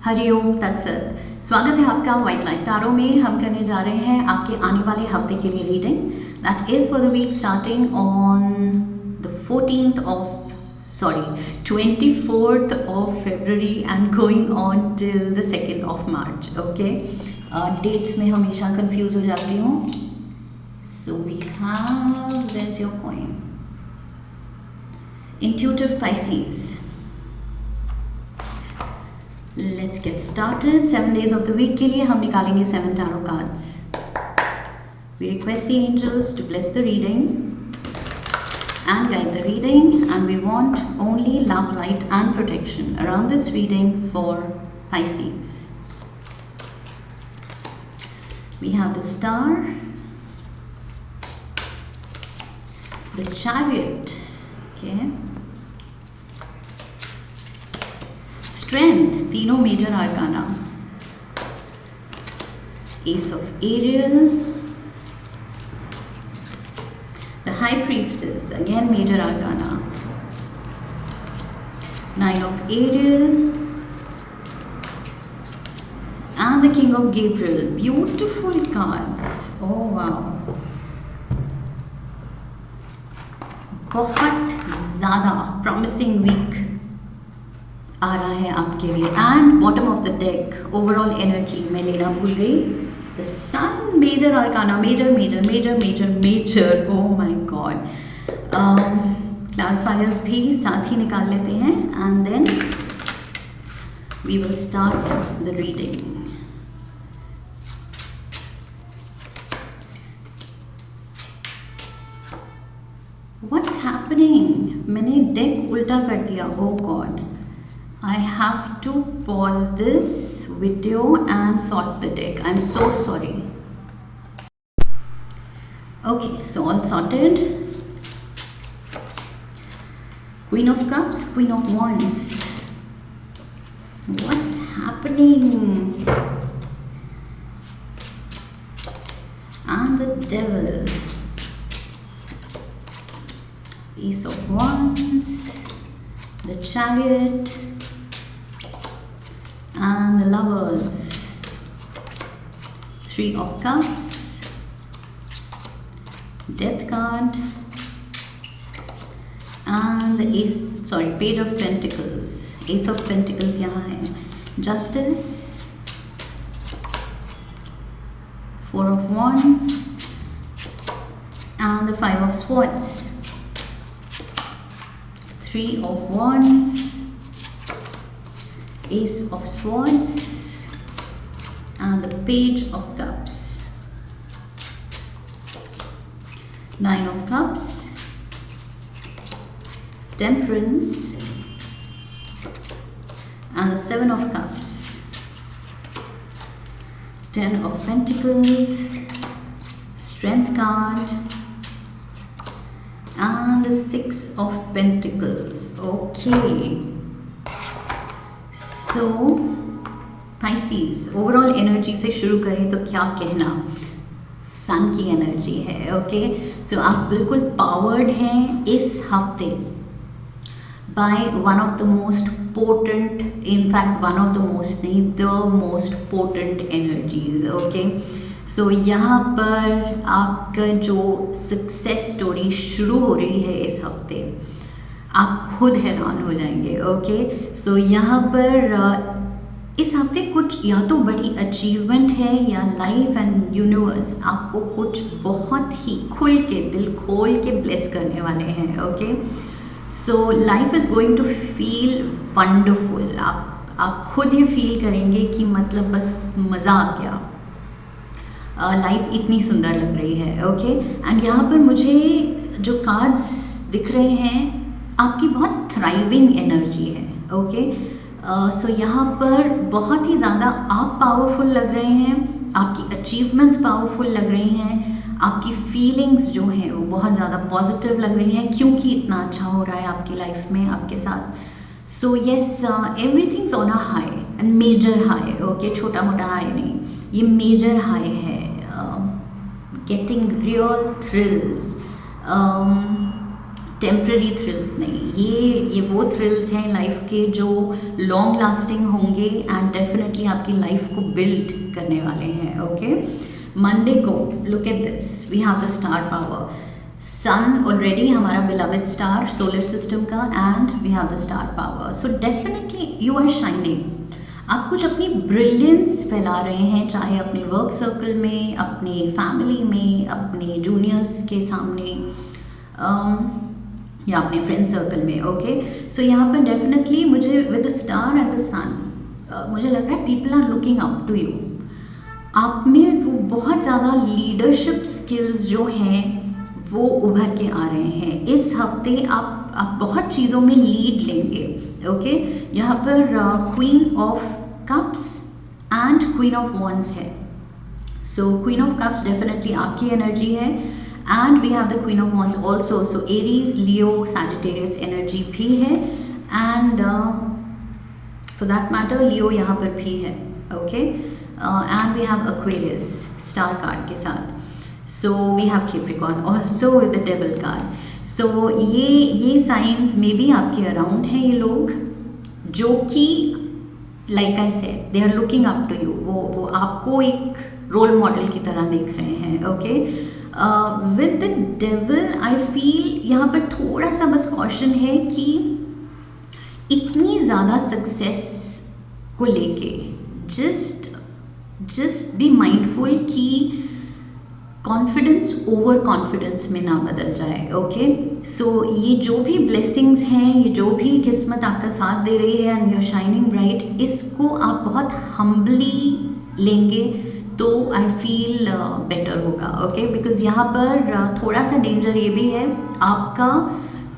हरिओम तत्सत। स्वागत है आपका व्हाइट लाइट टारो में। हम करने जा रहे हैं आपके आने वाले हफ्ते के लिए reading that is for the week starting on the 24th of February and going on till the 2nd of March. Okay, dates में हमेशा कंफ्यूज हो जाती हूँ. So we have, there's your coin. Intuitive Pisces. Let's get started. 7 days of the week के लिए हम निकालेंगे 7 tarot cards. We request the angels to bless the reading and guide the reading, and we want only love, light and protection around this reading for Pisces. We have the Star, the Chariot, okay, Strength, तीनों major arcana, Ace of Ariel, the High Priestess, again major arcana, Nine of Ariel, and the King of Gabriel. Beautiful cards. Oh wow, बहुत ज़्यादा promising week आ रहा है आपके लिए. And bottom of the deck overall energy मैं लेना भूल गई. The sun, major arcana, major major major major major. Oh my god. Clarifiers भी साथ ही निकाल लेते हैं and then we will start the reading. What's happening? मैंने डेक उल्टा कर दिया. Oh god, I have to pause this video and sort the deck. I'm so sorry. Okay, so all sorted. Queen of Cups, Queen of Wands. What's happening? And the Devil. Ace of Wands. The Chariot. And the Lovers, Three of Cups, Death card, and the Page of Pentacles. Ace of Pentacles यहाँ है. Justice, Four of Wands, and the Five of Swords. Three of Wands, Ace of Swords, and the Page of Cups. Nine of Cups, Temperance, and the Seven of Cups. Ten of Pentacles, Strength card, and the Six of Pentacles. Okay. So Pisces, overall energy से शुरू करें तो क्या कहना. सन की energy है. Okay, सो आप बिल्कुल पावर्ड हैं इस हफ्ते by one of the most potent, in fact one of the most नहीं, the most potent energies. Okay, so यहाँ पर आपका जो सक्सेस स्टोरी शुरू हो रही है इस हफ्ते, आप खुद हैरान हो जाएंगे. ओके, सो यहाँ पर इस हफ्ते कुछ या तो बड़ी अचीवमेंट है या लाइफ एंड यूनिवर्स आपको कुछ बहुत ही खुल के, दिल खोल के ब्लेस करने वाले हैं. Okay, so life is going to feel wonderful. आप खुद ही फील करेंगे कि मतलब बस मज़ा आ गया, लाइफ इतनी सुंदर लग रही है. ओके, एंड यहाँ पर मुझे जो कार्ड्स दिख रहे हैं, आपकी बहुत थ्राइविंग एनर्जी है. ओके, सो यहाँ पर बहुत ही ज़्यादा आप पावरफुल लग रहे हैं, आपकी अचीवमेंट्स पावरफुल लग रही हैं, आपकी फीलिंग्स जो हैं वो बहुत ज़्यादा पॉजिटिव लग रही हैं क्योंकि इतना अच्छा हो रहा है आपकी लाइफ में आपके साथ. So yes, everything's on a high and major high. Okay, छोटा मोटा हाई नहीं, ये मेजर हाई है. Getting real thrills, temporary thrills नहीं, ये वो थ्रिल्स हैं लाइफ के जो लॉन्ग लास्टिंग होंगे एंड डेफिनेटली आपकी लाइफ को बिल्ड करने वाले हैं। ओके, मंडे को look at this, we have the star power, sun already हमारा बिलवेड स्टार सोलर सिस्टम का, and we have the star power. So definitely you are shining, आप कुछ अपनी ब्रिलियंस फैला रहे हैं, चाहे अपने वर्क सर्कल में, अपने फैमिली में, अपने जूनियर्स के सामने, या अपने फ्रेंड सर्कल में। ओके, सो यहाँ पर डेफिनेटली मुझे with the star and the sun मुझे लग रहा है people are looking up to you. आप में वो बहुत ज़्यादा लीडरशिप स्किल्स जो हैं वो उभर के आ रहे हैं। इस हफ्ते आप बहुत चीज़ों में लीड लेंगे। ओके, यहाँ पर queen of cups and queen of wands है। So queen of cups definitely आपकी एनर्जी है, and we have the queen of wands also. So Aries, Leo, Sagittarius energy भी है, and for that matter Leo यहाँ पर भी है। Okay, and we have Aquarius star card के साथ। So we have Capricorn also with the devil card. So ये signs may be आपके अराउंड हैं, ये लोग जो कि like I said they are looking up to you, वो आपको एक रोल मॉडल की तरह देख रहे हैं। Okay, with the devil I feel यहाँ पर थोड़ा सा बस कॉशन है कि इतनी ज़्यादा सक्सेस को लेके जस्ट बी माइंडफुल कि कॉन्फिडेंस ओवर कॉन्फिडेंस में ना बदल जाए। ओके, सो ये जो भी ब्लेसिंग्स हैं, ये जो भी किस्मत आपका साथ दे रही है and you are shining bright, इसको आप बहुत हम्बली लेंगे तो आई फील बेटर होगा। ओके, बिकॉज यहाँ पर थोड़ा सा डेंजर ये भी है आपका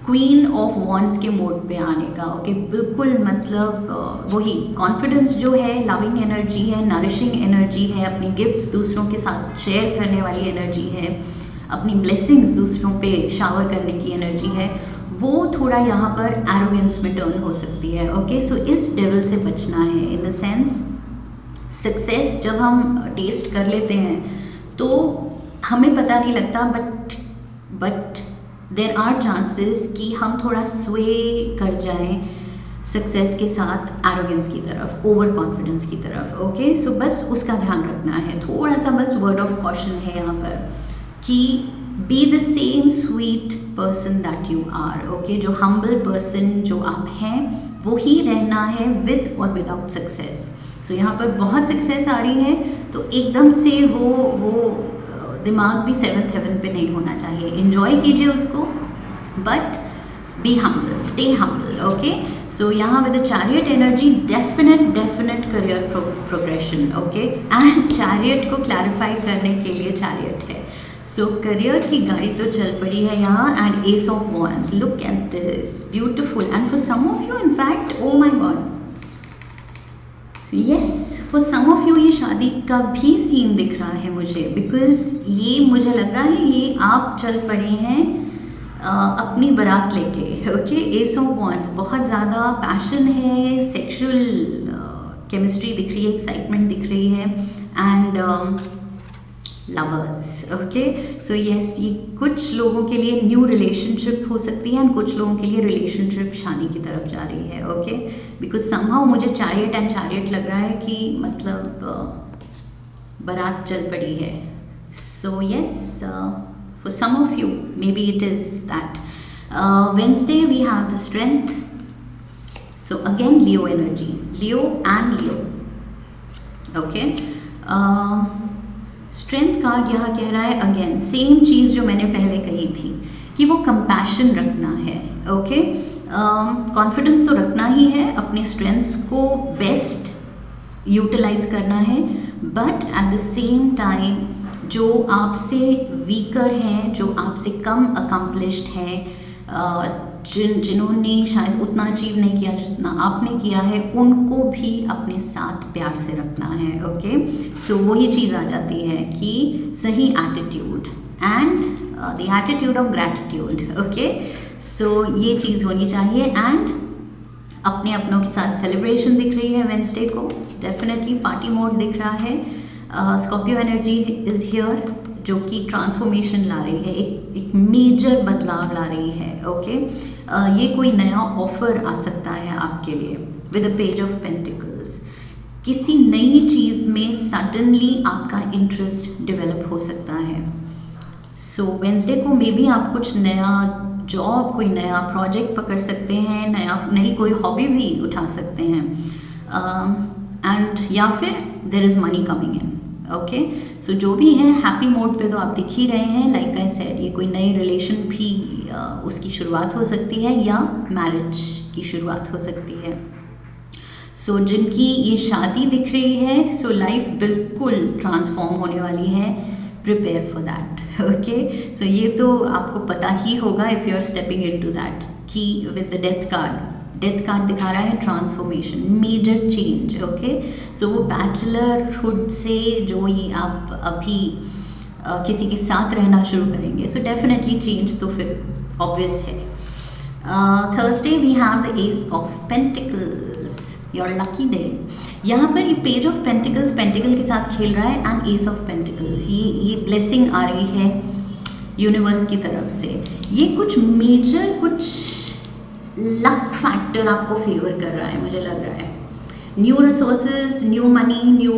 क्वीन ऑफ वॉन्ड्स के मोड पे आने का। ओके, बिल्कुल मतलब वही कॉन्फिडेंस जो है, लविंग एनर्जी है, नरिशिंग एनर्जी है, अपनी गिफ्ट्स दूसरों के साथ शेयर करने वाली एनर्जी है, अपनी ब्लेसिंग्स दूसरों पे शावर करने की एनर्जी है, वो थोड़ा यहाँ पर एरोगेंस में टर्न हो सकती है। ओके, सो इस डेविल से बचना है। इन द सेंस सक्सेस जब हम टेस्ट कर लेते हैं तो हमें पता नहीं लगता, बट देर आर चांसेस कि हम थोड़ा स्वे कर जाएं सक्सेस के साथ एरोगेंस की तरफ, ओवर कॉन्फिडेंस की तरफ। ओके, सो बस उसका ध्यान रखना है, थोड़ा सा बस वर्ड ऑफ कॉशन है यहाँ पर कि be the same sweet person that you are. Okay, जो हम्बल पर्सन जो आप हैं वो ही रहना है विद और विदाउट सक्सेस। सो यहाँ पर बहुत सक्सेस आ रही है तो एकदम से वो दिमाग भी सेवंथ हेवन पे नहीं होना चाहिए। एंजॉय कीजिए उसको, but be humble, stay humble. Okay, so यहाँ with the chariot energy definite career progression. Okay, and chariot को क्लैरिफाई करने के लिए चैरियट है। सो करियर की गाड़ी तो चल पड़ी है यहाँ, and ace of wands, look at this, beautiful. And for some of you in fact, oh my God, yes, for some of you ये शादी का भी सीन दिख रहा है मुझे, बिकॉज ये मुझे लग रहा है ये आप चल पड़े हैं अपनी बारात लेके। ओके, एस ऑफ वॉन्ड्स, बहुत ज़्यादा पैशन है, सेक्सुअल केमिस्ट्री दिख रही है, एक्साइटमेंट दिख रही है, and lovers. Okay, so yes, ये कुछ लोगों के लिए न्यू रिलेशनशिप हो सकती है एंड कुछ लोगों के लिए रिलेशनशिप शादी की तरफ जा रही है। ओके, बिकॉज समहाउ मुझे चैरियट एंड चैरियट लग रहा है कि मतलब बारात चल पड़ी है। So yes, for some of you maybe it is that. Wednesday we have the strength. So again Leo energy, Leo and Leo. Okay, strength card यहाँ कह रहा है अगेन सेम चीज़ जो मैंने पहले कही थी कि वो कंपैशन रखना है। ओके, कॉन्फिडेंस तो रखना ही है, अपने स्ट्रेंथ्स को बेस्ट यूटिलाइज करना है, but at the same time जो आपसे वीकर हैं, जो आपसे कम अकम्पलिश्ड हैं, जिन्होंने शायद उतना अचीव नहीं किया जितना आपने किया है, उनको भी अपने साथ प्यार से रखना है। ओके, सो वही चीज़ आ जाती है कि सही attitude and the attitude of gratitude. Okay, so ये चीज़ होनी चाहिए, एंड अपने अपनों के साथ सेलिब्रेशन दिख रही है वेंसडे को, डेफिनेटली पार्टी मोड दिख रहा है। स्कॉर्पियो एनर्जी इज़ हियर जो कि ट्रांसफॉर्मेशन ला रही है, एक एक मेजर बदलाव ला रही है। ओके, ये कोई नया ऑफर आ सकता है आपके लिए with the page of pentacles. किसी नई चीज़ में सडनली आपका इंटरेस्ट डेवलप हो सकता है। सो वेंसडे को मे बी आप कुछ नया जॉब, कोई नया प्रोजेक्ट पकड़ सकते हैं, नई कोई हॉबी भी उठा सकते हैं, एंड या फिर there is money coming in. Okay, so जो भी है हैप्पी मोड पे तो आप दिख ही रहे हैं। लाइक आई सेड, ये कोई नई रिलेशन भी उसकी शुरुआत हो सकती है या मैरिज की शुरुआत हो सकती है। सो जिनकी ये शादी दिख रही है, सो लाइफ बिल्कुल ट्रांसफॉर्म होने वाली है। Prepare for that. Okay, so ये तो आपको पता ही होगा if you are stepping into that, कि विद द डेथ कार्ड दिखा रहा है transformation, major change. Okay, so वो बैचलरहुड से जो ये आप अभी किसी के साथ रहना शुरू करेंगे, सो डेफिनेटली चेंज तो फिर ऑब्वियस है। Thursday we have the ace of pentacles, your lucky day. यहाँ पर ये पेज ऑफ पेंटिकल्स पेंटिकल के साथ खेल रहा है एंड एस ऑफ पेंटिकल्स, ये ब्लेसिंग आ रही है यूनिवर्स की तरफ से। ये कुछ मेजर, कुछ लक फैक्टर आपको फेवर कर रहा है, मुझे लग रहा है। New resources, new money, new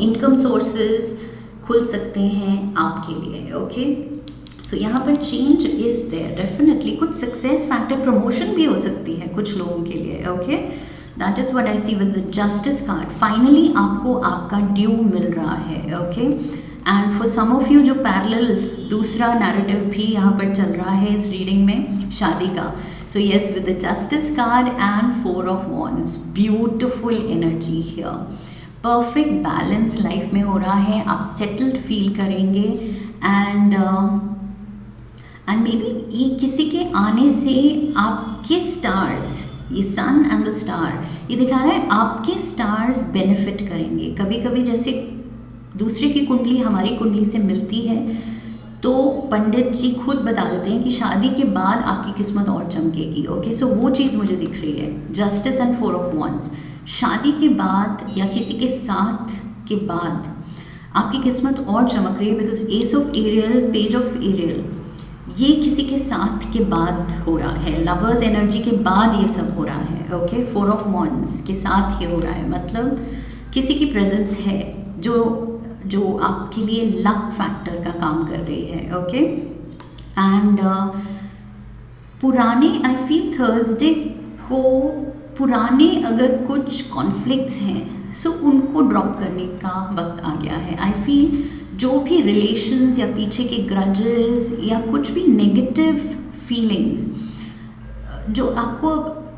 income sources खुल सकते हैं आपके लिए। ओके, सो यहाँ पर चेंज इज देयर डेफिनेटली। कुछ सक्सेस फैक्टर, प्रमोशन भी हो सकती है कुछ लोगों के लिए। Okay, that is what I see with the justice card. Finally आपको आपका ड्यू मिल रहा है। Okay, and for some of you जो पैरेलल दूसरा नैरेटिव भी यहाँ पर चल रहा है इस रीडिंग में, शादी का। So yes, with the justice card and 4 of wands, beautiful energy here. Perfect balance life में हो रहा है, आप सेटल्ड फील करेंगे एंड मे बी ये किसी के आने से आपके स्टार्स, ये सन एंड द स्टार, ये दिखा रहा है आपके स्टार्स बेनिफिट करेंगे। कभी कभी जैसे दूसरे की कुंडली हमारी कुंडली से मिलती है तो पंडित जी खुद बता देते हैं कि शादी के बाद आपकी किस्मत और चमकेगी। ओके, सो वो चीज़ मुझे दिख रही है, जस्टिस एंड 4 ऑफ wands। शादी के बाद या किसी के साथ के बाद आपकी किस्मत और चमक रही है, because ace of Ariel, page of Ariel, ये किसी के साथ के बाद हो रहा है, लवर्स एनर्जी के बाद ये सब हो रहा है। ओके, 4 ऑफ wands के साथ ये हो रहा है, मतलब किसी की प्रेजेंस है जो आपके लिए लक फैक्टर का काम कर रही है। ओके, एंड पुराने, आई फील थर्सडे को पुराने अगर कुछ कॉन्फ्लिक्ट्स हैं, सो उनको ड्रॉप करने का वक्त आ गया है। आई फील जो भी रिलेशंस या पीछे के ग्रजेस या कुछ भी नेगेटिव फीलिंग्स जो आपको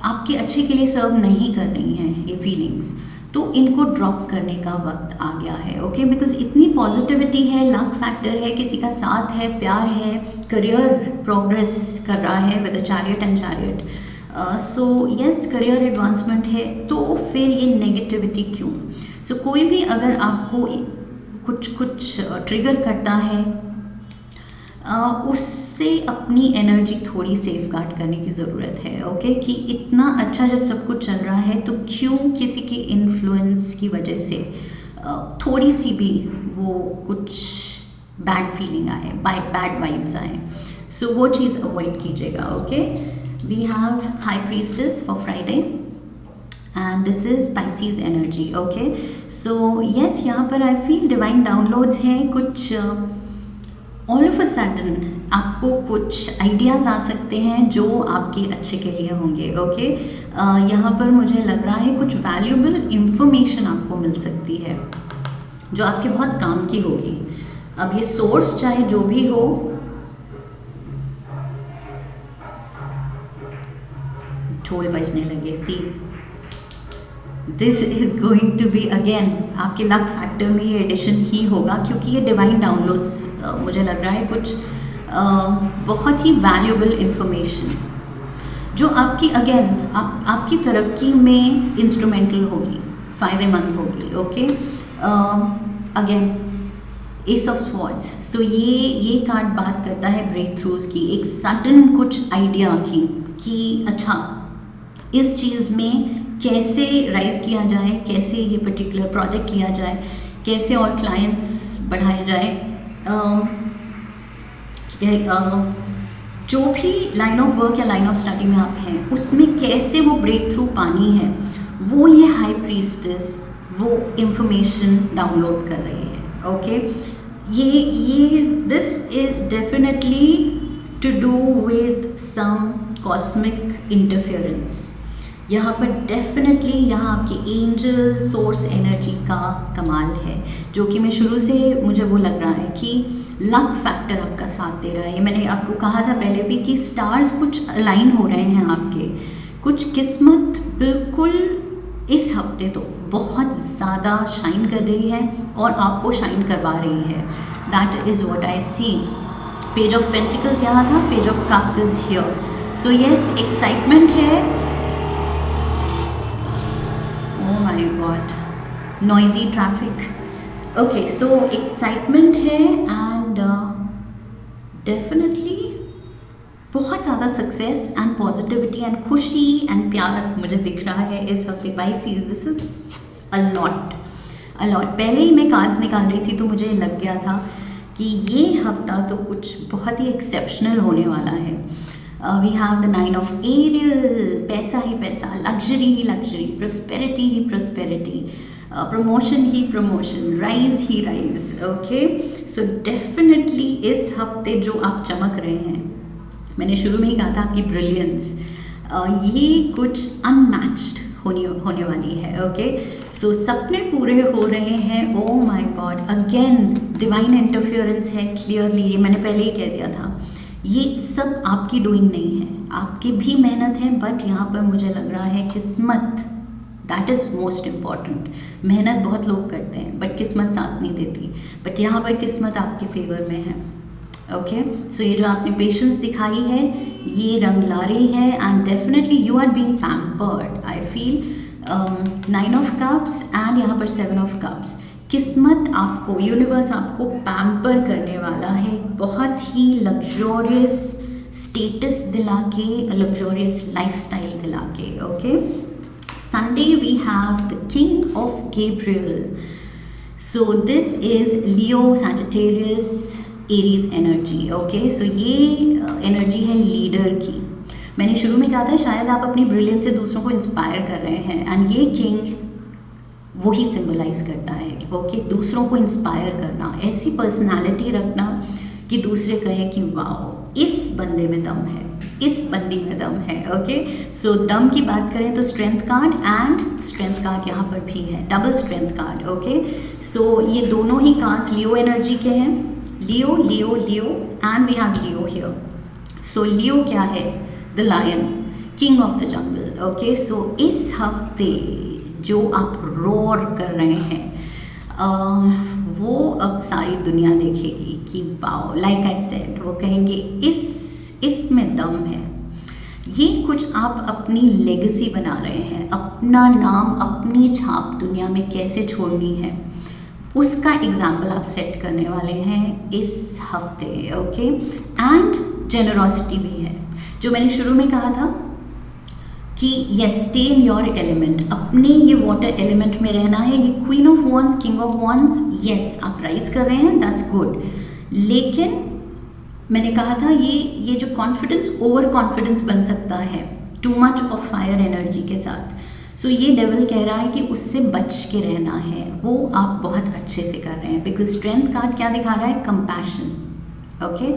आपके अच्छे के लिए सर्व नहीं कर रही हैं, ये फीलिंग्स, तो इनको ड्रॉप करने का वक्त आ गया है। ओके, बिकॉज इतनी पॉजिटिविटी है, लक फैक्टर है, किसी का साथ है, प्यार है, करियर प्रोग्रेस कर रहा है with the chariot and chariot. So yes, career advancement है, तो फिर ये नेगेटिविटी क्यों? सो कोई भी अगर आपको कुछ ट्रिगर करता है, उससे अपनी एनर्जी थोड़ी सेफ गार्ड करने की ज़रूरत है। ओके, कि इतना अच्छा जब सब कुछ चल रहा है तो क्यों किसी के इन्फ्लुएंस की वजह से थोड़ी सी भी वो कुछ बैड फीलिंग आए, बैड वाइब्स आए, सो वो चीज़ अवॉइड कीजिएगा। Okay, we have high priestess for Friday and this is Pisces energy. Okay, so yes, यहाँ पर आई फील डिवाइन डाउनलोड्स हैं, कुछ ऑल ऑफ अ सडन आपको कुछ आइडियाज़ आ सकते हैं जो आपके अच्छे के लिए होंगे। ओके, यहाँ पर मुझे लग रहा है कुछ वैल्यूबल इंफॉर्मेशन आपको मिल सकती है जो आपके बहुत काम की होगी। अब ये सोर्स चाहे जो भी हो, ढोल बजने लगे, see this is going to be again आपके लक फैक्टर में ये एडिशन ही होगा, क्योंकि ये डिवाइन डाउनलोड्स मुझे लग रहा है कुछ बहुत ही वैल्यूबल इंफॉर्मेशन जो आपकी अगेन आपकी तरक्की में इंस्ट्रूमेंटल होगी, फ़ायदेमंद होगी। Okay, again ace of swords, so ये कार्ड बात करता है ब्रेक थ्रूज की, एक सडन कुछ आइडिया की कि अच्छा इस चीज़ में कैसे राइज किया जाए, कैसे ये पर्टिकुलर प्रोजेक्ट लिया जाए, कैसे और क्लाइंट्स बढ़ाए जाए, जो भी लाइन ऑफ वर्क या लाइन ऑफ स्टडी में आप हैं उसमें कैसे वो ब्रेक थ्रू पानी है, वो ये हाई प्रीस्टेस वो इंफॉर्मेशन डाउनलोड कर रही है। ओके, ये this is definitely to do with some cosmic interference. यहाँ पर डेफिनेटली यहाँ आपकी एंजल सोर्स एनर्जी का कमाल है, जो कि मैं शुरू से मुझे वो लग रहा है कि लक फैक्टर आपका साथ दे रहा है। मैंने आपको कहा था पहले भी कि स्टार्स कुछ अलाइन हो रहे हैं आपके, कुछ किस्मत बिल्कुल इस हफ्ते तो बहुत ज़्यादा शाइन कर रही है और आपको शाइन करवा रही है। That is what I see. Page of pentacles यहाँ था, page of cups is here. So yes, excitement है। Oh my god, noisy traffic. Okay, so excitement है एंड डेफिनेटली बहुत ज़्यादा सक्सेस एंड पॉजिटिविटी एंड खुशी एंड प्यार मुझे दिख रहा है इस हफ्ते। Pisces, this is a lot. पहले ही मैं कार्ड्स निकाल रही थी तो मुझे लग गया था कि ये हफ्ता तो कुछ बहुत ही एक्सेप्शनल होने वाला है। We have the 9 of Ariel, पैसा ही पैसा, लग्जरी ही लग्जरी, प्रोस्पेरिटी ही प्रोस्पेरिटी, प्रमोशन ही प्रमोशन, राइज ही राइज। ओके, सो डेफिनेटली इस हफ्ते जो आप चमक रहे हैं, मैंने शुरू में ही कहा था आपकी ब्रिलियंस ये कुछ अनमैच्ड होने वाली है। ओके, सो सपने पूरे हो रहे हैं। ओह my God, again divine interference है क्लियरली। ये मैंने पहले ही कह दिया था, ये सब आपकी डूइंग नहीं है, आपकी भी मेहनत है, बट यहाँ पर मुझे लग रहा है किस्मत, दैट इज़ मोस्ट इम्पॉर्टेंट। मेहनत बहुत लोग करते हैं बट किस्मत साथ नहीं देती, बट यहाँ पर किस्मत आपके फेवर में है। ओके, सो ये जो आपने पेशेंस दिखाई है ये रंग ला रही है and definitely you are being pampered. I feel 9 of cups and यहाँ पर 7 ऑफ कप्स। किस्मत आपको, यूनिवर्स आपको पैम्पर करने वाला है, बहुत ही लग्जोरियस स्टेटस दिला के, लग्जोरियस लाइफस्टाइल दिला के। Okay, Sunday we have the king of Gabriel. So this is Leo, Sagittarius, Aries energy. Okay, so ये एनर्जी है लीडर की। मैंने शुरू में कहा था शायद आप अपनी ब्रिलियंस से दूसरों को इंस्पायर कर रहे हैं एंड ये किंग वही सिंबलाइज करता है। ओके, दूसरों को इंस्पायर करना, ऐसी पर्सनालिटी रखना कि दूसरे कहें कि वाओ इस बंदे में दम है, इस बंदी में दम है। ओके, सो दम की बात करें तो strength card and strength card यहाँ पर भी है, double strength card. Okay, so ये दोनों ही कार्ड्स लियो एनर्जी के हैं, Leo Leo Leo and we have Leo here. So Leo क्या है? The lion, king of the jungle. Okay, so इस हफ्ते जो आप रोर कर रहे हैं वो अब सारी दुनिया देखेगी कि वाओ, लाइक आई सेड, वो कहेंगे इसमें दम है। ये कुछ आप अपनी लेगेसी बना रहे हैं, अपना नाम, अपनी छाप दुनिया में कैसे छोड़नी है उसका एग्जाम्पल आप सेट करने वाले हैं इस हफ्ते। ओके, एंड जेनरोसिटी भी है, जो मैंने शुरू में कहा था कि yes, stay in your element, अपने ये वाटर एलिमेंट में रहना है। ये queen of wands, king of wands, yes आप राइज कर रहे हैं, दैट्स गुड, लेकिन मैंने कहा था ये जो कॉन्फिडेंस ओवर कॉन्फिडेंस बन सकता है too much of fire energy के साथ। सो ये डेविल कह रहा है कि उससे बच के रहना है, वो आप बहुत अच्छे से कर रहे हैं, बिकॉज स्ट्रेंथ कार्ड क्या दिखा रहा है? कंपैशन। ओके,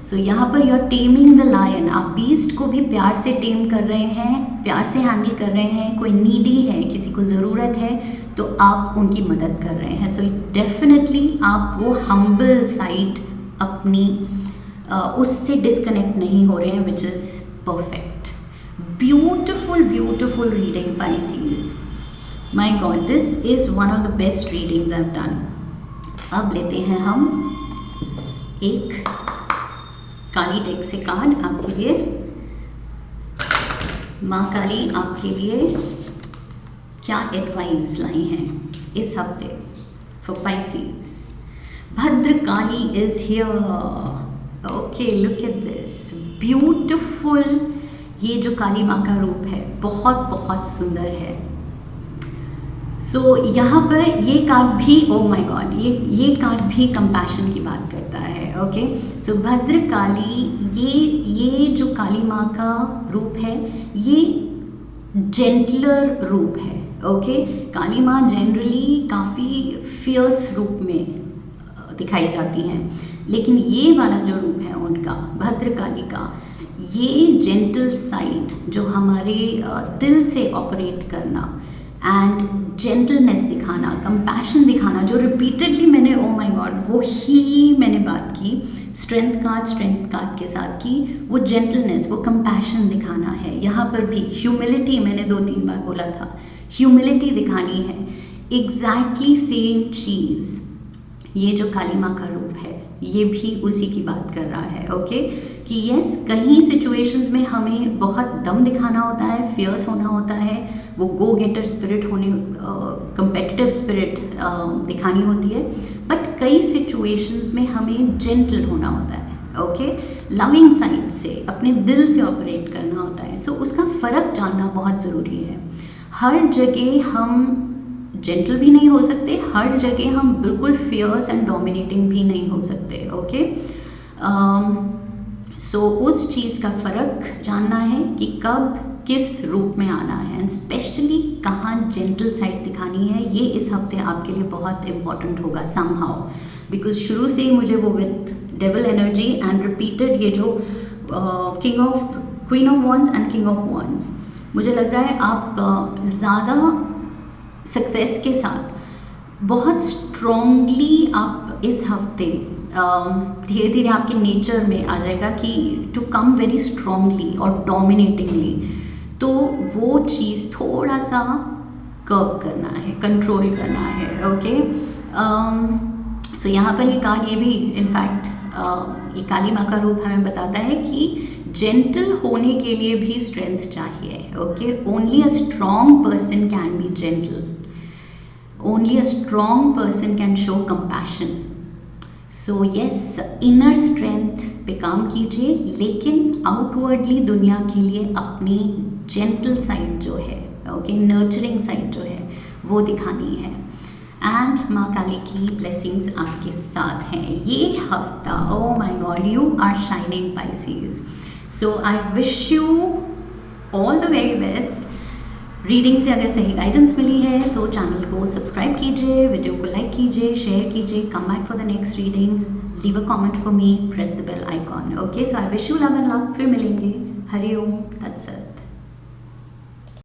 सो यहाँ पर you are taming the lion, आप बीस्ट को भी प्यार से टेम कर रहे हैं, प्यार से हैंडल कर रहे हैं। कोई नीडी है, किसी को ज़रूरत है तो आप उनकी मदद कर रहे हैं। सो डेफिनेटली आप वो हम्बल साइड अपनी उससे डिस्कनेक्ट नहीं हो रहे हैं, which is perfect. Beautiful beautiful reading Pisces, my God, this is one of the best readings I have done. अब लेते हैं हम एक काली डेक से कार्ड आपके लिए। माँ काली आपके लिए क्या एडवाइस लाई हैं इस हफ्ते for Pisces? Bhadra Kali is here. Okay, look at this beautiful. ये जो काली माँ का रूप है बहुत बहुत सुंदर है। सो यहाँ पर ये कार्ड भी, ओ माय गॉड, ये कार्ड भी कंपैशन की बात करता है। ओके, सो भद्रकाली, ये जो काली माँ का रूप है, ये जेंटलर रूप है। ओके, काली माँ जनरली काफ़ी फियर्स रूप में दिखाई जाती हैं, लेकिन ये वाला जो रूप है उनका, भद्रकाली का, ये जेंटल साइड जो हमारे दिल से ऑपरेट करना एंड जेंटलनेस दिखाना, कंपैशन दिखाना, जो रिपीटेडली मैंने, ओ माय गॉड, वो ही मैंने बात की स्ट्रेंथ कार्ड के साथ की, वो जेंटलनेस, वो कंपैशन दिखाना है। यहाँ पर भी ह्यूमिलिटी, मैंने 2-3 बार बोला था, ह्यूमिलिटी दिखानी है। एग्जैक्टली सेम चीज़ ये जो काली माँ का रूप है, ये भी उसी की बात कर रहा है। ओके, कि यस, कहीं सिचुएशंस में हमें बहुत दम दिखाना होता है, फियर्स होना होता है, वो गो गेटर स्पिरिट होने, कंपेटिटिव स्पिरिट दिखानी होती है, बट कई सिचुएशंस में हमें जेंटल होना होता है। ओके, लविंग साइड से, अपने दिल से ऑपरेट करना होता है। सो उसका फ़र्क जानना बहुत ज़रूरी है। हर जगह हम जेंटल भी नहीं हो सकते, हर जगह हम बिल्कुल फियर्स एंड डोमिनेटिंग भी नहीं हो सकते। ओके, सो उस चीज़ का फ़र्क जानना है कि कब किस रूप में आना है, एंड स्पेशली कहाँ जेंटल साइड दिखानी है। ये इस हफ्ते आपके लिए बहुत इम्पॉर्टेंट होगा समहाउ, बिकॉज शुरू से ही मुझे वो with devil energy and repeated ये जो queen of wands and king of wands, मुझे लग रहा है आप ज़्यादा सक्सेस के साथ बहुत स्ट्रॉन्गली आप इस हफ्ते धीरे धीरे आपके नेचर में आ जाएगा कि टू कम वेरी स्ट्रॉन्गली और डोमिनेटिंगली, तो वो चीज़ थोड़ा सा कर्व करना है, कंट्रोल करना है। ओके, सो यहाँ पर ये कार्ड, ये भी इनफैक्ट ये काली माँ का रूप हमें बताता है कि जेंटल होने के लिए भी स्ट्रेंथ चाहिए। Okay, only a strong person can be gentle, only a strong person can show compassion. So yes, inner strength पे काम कीजिए, लेकिन आउटवर्डली दुनिया के लिए अपनी जेंटल साइड जो है, ओके, नर्चरिंग साइड जो है, वो दिखानी है। एंड माँ काली की ब्लेसिंग्स आपके साथ हैं ये हफ्ता। Oh my God, you are shining Pisces. So I wish you all the very best. Reading से अगर सही गाइडेंस मिली है तो चैनल को सब्सक्राइब कीजिए, वीडियो को लाइक कीजिए, शेयर कीजिए, come back for the next reading, leave a comment for me, press the bell icon. Okay, so I wish you love and luck. फिर मिलेंगे। हरि ओम तत्सत।